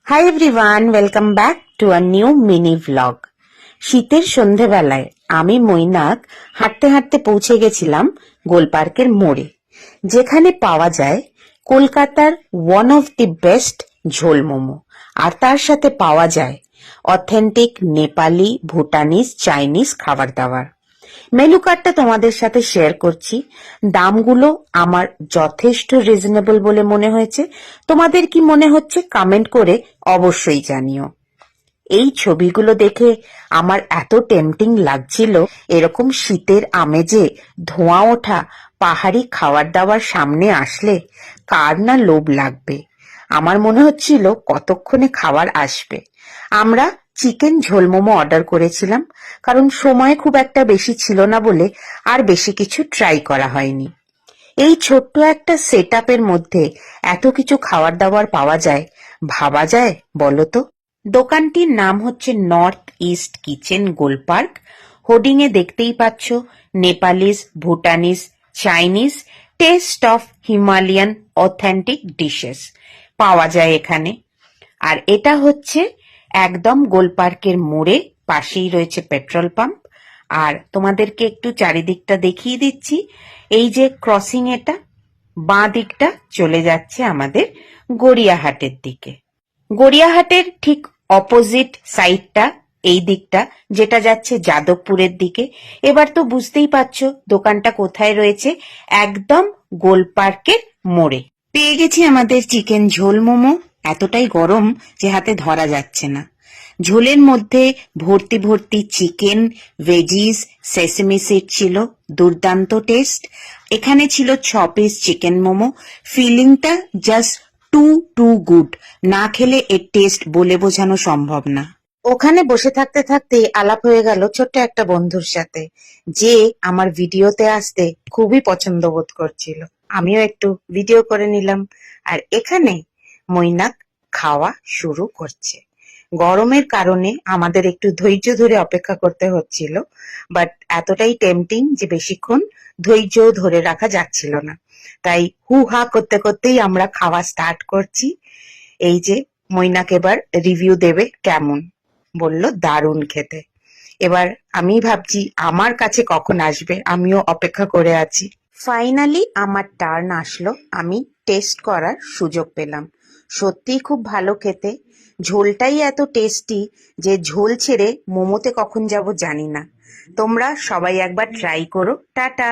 Hi everyone, welcome back to a new mini vlog. শীতের সন্ধেবেলায় আমি মৈনাক হাঁটতে হাঁটতে পৌঁছে গেছিলাম গোলপার্কের মোড়ে, যেখানে পাওয়া যায় কলকাতার ওয়ান অফ দি বেস্ট ঝোল মোমো, আর তার সাথে পাওয়া যায় অথেন্টিক নেপালি, ভুটানিজ, চাইনিজ খাবার দাবার। মেনু কার্ডটা তোমাদের সাথে শেয়ার করছি। দামগুলো আমার যথেষ্ট রিজনেবল বলে মনে হয়েছে। তোমাদের কি মনে হচ্ছে কমেন্ট করে অবশ্যই জানিও। এই ছবিগুলো দেখে আমার এত টেম্পটিং লাগছিল, এরকম শীতের আমেজে ধোঁয়া ওঠা পাহাড়ি খাবার দাবার সামনে আসলে কার না লোভ লাগবে। আমার মনে হচ্ছিল কতক্ষণে খাবার আসবে। আমরা চিকেন ঝোল মোমো অর্ডার করেছিলাম, কারণ সময় খুব একটা বেশি ছিল না বলে আর বেশি কিছু ট্রাই করা হয়নি। এই ছোট্ট একটা সেট আপের মধ্যে এত কিছু খাবার দাবার পাওয়া যায়, ভাবা যায় বলো তো? দোকানটির নাম হচ্ছে North East Kitchen Golpark. Hoarding এ দেখতেই পাচ্ছ Nepalese, Bhutanese, Chinese, taste of Himalayan authentic dishes পাওয়া যায় এখানে। আর এটা হচ্ছে একদম গোলপার্কের মোড়ে, পাশেই রয়েছে পেট্রোল পাম্প। আর তোমাদেরকে একটু চারিদিকটা দেখিয়ে দিচ্ছি। এই যে ক্রসিং, এটা বাঁ দিকটা চলে যাচ্ছে আমাদের গড়িয়াহাটের দিকে। গড়িয়াহাটের ঠিক অপোজিট সাইডটা এই দিকটা, যেটা যাচ্ছে যাদবপুরের দিকে। এবার তো বুঝতেই পারছো দোকানটা কোথায় রয়েছে, একদম গোলপার্কের মোড়ে। পেয়ে গেছি আমাদের চিকেন ঝোল মোমো। এতটাই গরম যে হাতে ধরা যাচ্ছে না। ঝোলের মধ্যে ভর্তি ভর্তি চিকেন, ভেজিস, সেসেমি সিড ছিল, দুর্দান্ত টেস্ট। এখানে ছিল 6 পিস চিকেন মোমো। ফিলিংটা জাস্ট টু গুড। না খেলে এর টেস্ট বলে বোঝানো সম্ভব না। ওখানে বসে থাকতে থাকতে আলাপ হয়ে গেল ছোট্ট একটা বন্ধুর সাথে, যে আমার ভিডিওতে আসতে খুবই পছন্দ বোধ করছিল। আমিও একটু ভিডিও করে নিলাম। আর এখানে মৈনাক খাওয়া শুরু করছে। গরমের কারণে আমাদের একটু ধৈর্য ধরে অপেক্ষা করতে হচ্ছিল, বাট এতটাই টেম্পটিং যে বেশিক্ষণ ধৈর্য ধরে রাখা যাচ্ছিল না। তাই হু হা করতে করতেই আমরা খাওয়া স্টার্ট করছি। এই যে মৈনাক এবার রিভিউ দেবে কেমন। বলল দারুণ খেতে। এবার আমি ভাবছি আমার কাছে কখন আসবে, আমিও অপেক্ষা করে আছি। ফাইনালি আমার টার্ন আসলো, আমি টেস্ট করার সুযোগ পেলাম। সত্যিই খুব ভালো খেতে। ঝোলটাই এত টেস্টি যে ঝোল ছেড়ে মোমোতে কখন যাব জানি না। তোমরা সবাই একবার ট্রাই করো। টাটা।